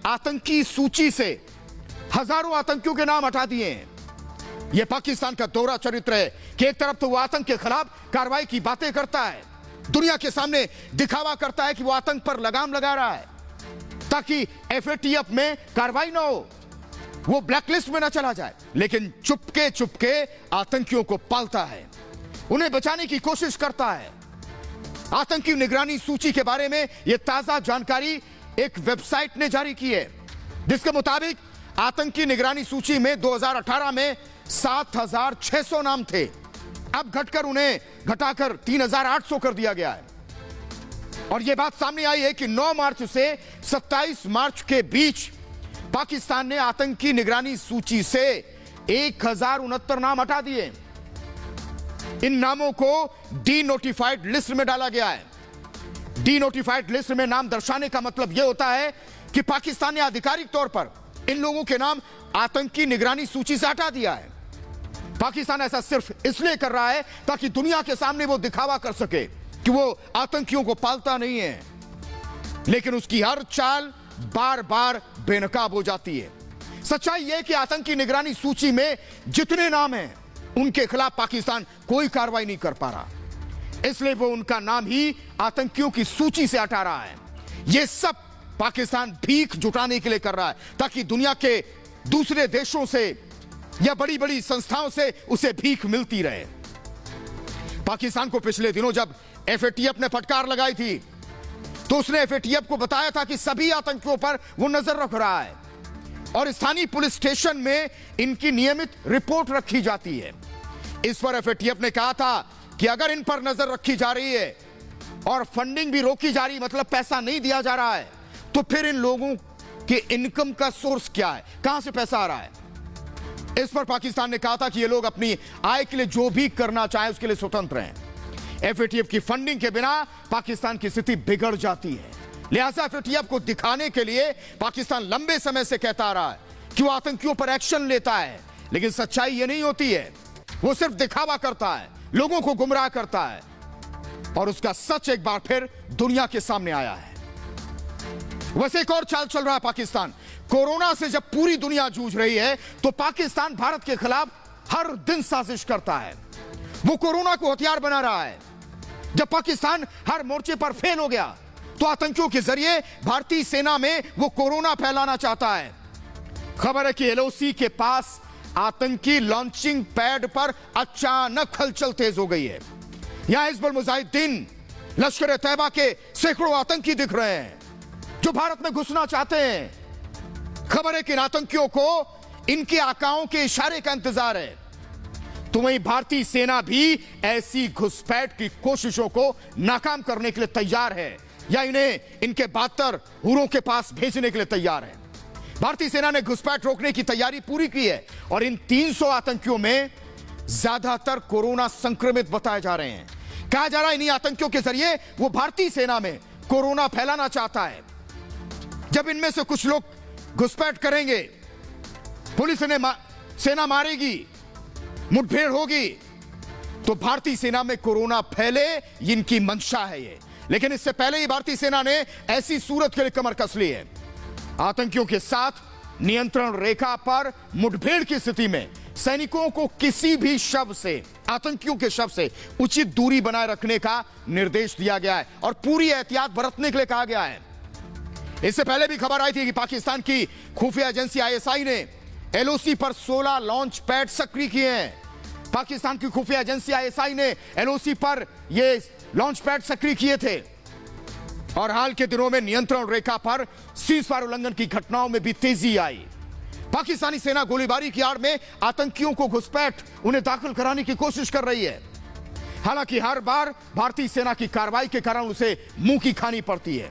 आतंकी सूची से हजारों आतंकियों के नाम हटा दिए हैं। यह पाकिस्तान का दोहरा चरित्र है कि एक तरफ तो वो आतंक के खिलाफ कार्रवाई की बातें करता है, दुनिया के सामने दिखावा करता है कि वो आतंक पर लगाम लगा रहा है ताकि एफएटीएफ में कार्रवाई ना हो, वो ब्लैकलिस्ट में ना चला जाए, लेकिन चुपके चुपके आतंकियों को पालता है, उन्हें बचाने की कोशिश करता है। आतंकी निगरानी सूची के बारे में यह ताजा जानकारी एक वेबसाइट ने जारी की है, जिसके मुताबिक आतंकी निगरानी सूची में 2018 में 7,600 नाम थे, अब घटकर उन्हें घटाकर 3,800 कर दिया गया है। और यह बात सामने आई है कि 9 मार्च से 27 मार्च के बीच पाकिस्तान ने आतंकी निगरानी सूची से 1,069 नाम हटा दिए। इन नामों को डी नोटिफाइड लिस्ट में डाला गया है। डी नोटिफाइड लिस्ट में नाम दर्शाने का मतलब यह होता है कि पाकिस्तान ने आधिकारिक तौर पर इन लोगों के नाम आतंकी निगरानी सूची से हटा दिया है। पाकिस्तान ऐसा सिर्फ इसलिए कर रहा है ताकि दुनिया के सामने वो दिखावा कर सके कि वो आतंकियों को पालता नहीं है, लेकिन उसकी हर चाल बार बार बेनकाब हो जाती है। सच्चाई यह कि आतंकी निगरानी सूची में जितने नाम हैं उनके खिलाफ पाकिस्तान कोई कार्रवाई नहीं कर पा रहा, इसलिए वो उनका नाम ही आतंकियों की सूची से हटा रहा है। यह सब पाकिस्तान भीख जुटाने के लिए कर रहा है ताकि दुनिया के दूसरे देशों से या बड़ी बड़ी संस्थाओं से उसे भीख मिलती रहे। पाकिस्तान को पिछले दिनों जब एफएटीएफ ने फटकार लगाई थी तो उसने एफएटीएफ को बताया था कि सभी आतंकियों पर वो नजर रख रहा है और स्थानीय पुलिस स्टेशन में इनकी नियमित रिपोर्ट रखी जाती है। इस पर एफएटीएफ ने कहा था कि अगर इन पर नजर रखी जा रही है और फंडिंग भी रोकी जा रही, मतलब पैसा नहीं दिया जा रहा है, तो फिर इन लोगों के इनकम का सोर्स क्या है, कहां से पैसा आ रहा है। इस पर पाकिस्तान ने कहा था कि ये लोग अपनी आय के लिए जो भी करना चाहे उसके लिए स्वतंत्र हैं। एफएटीएफ की फंडिंग के बिना पाकिस्तान की स्थिति बिगड़ जाती है, लिहाजा एफएटीएफ को दिखाने के लिए पाकिस्तान लंबे समय से कहता आ रहा है कि वो आतंकियों पर एक्शन लेता है, लेकिन सच्चाई ये नहीं होती है। वो सिर्फ दिखावा करता है, लोगों को गुमराह करता है और उसका सच एक बार फिर दुनिया के सामने आया है। वैसे एक और चाल चल रहा है पाकिस्तान। कोरोना से जब पूरी दुनिया जूझ रही है तो पाकिस्तान भारत के खिलाफ हर दिन साजिश करता है। वो कोरोना को हथियार बना रहा है। जब पाकिस्तान हर मोर्चे पर फेल हो गया तो आतंकियों के जरिए भारतीय सेना में वो कोरोना फैलाना चाहता है। खबर है कि एलओसी के पास आतंकी लॉन्चिंग पैड पर अचानक हलचल तेज हो गई है। यहां हिजबुल मुजाहिदीन, लश्कर ए तैयबा के सैकड़ों आतंकी दिख रहे हैं जो भारत में घुसना चाहते हैं। खबर है कि इन आतंकियों को इनके आकाओं के इशारे का इंतजार है। तो वहीं भारतीय सेना भी ऐसी घुसपैठ की कोशिशों को नाकाम करने के लिए तैयार है या इन्हें इनके 72 हुरों के पास भेजने के लिए तैयार है। भारतीय सेना ने घुसपैठ रोकने की तैयारी पूरी की है और इन 300 आतंकियों में ज्यादातर कोरोना संक्रमित बताए जा रहे हैं। कहा जा रहा है इन्हीं आतंकियों के जरिए वो भारतीय सेना में कोरोना फैलाना चाहता है। जब इनमें से कुछ लोग घुसपैठ करेंगे, पुलिस ने सेना मारेगी, मुठभेड़ होगी, तो भारतीय सेना में कोरोना फैले, इनकी मंशा है ये। लेकिन इससे पहले ही भारतीय सेना ने ऐसी सूरत के लिए कमर कस ली है। आतंकियों के साथ नियंत्रण रेखा पर मुठभेड़ की स्थिति में सैनिकों को किसी भी शव से, आतंकियों के शव से उचित दूरी बनाए रखने का निर्देश दिया गया है और पूरी एहतियात बरतने के लिए कहा गया है। इससे पहले भी खबर आई थी कि पाकिस्तान की खुफिया एजेंसी आईएसआई ने एलओसी पर 16 लॉन्च पैड सक्रिय किए हैं। पाकिस्तान की खुफिया एजेंसी आईएसआई ने एलओसी पर ये लॉन्च पैड सक्रिय किए थे और हाल के दिनों में नियंत्रण रेखा पर सीजफायर उल्लंघन की घटनाओं में भी तेजी आई। पाकिस्तानी सेना गोलीबारी की आड़ में आतंकियों को घुसपैठ उन्हें दाखिल कराने की कोशिश कर रही है। हालांकि हर बार भारतीय सेना की कार्रवाई के कारण उसे मुंह की खानी पड़ती है।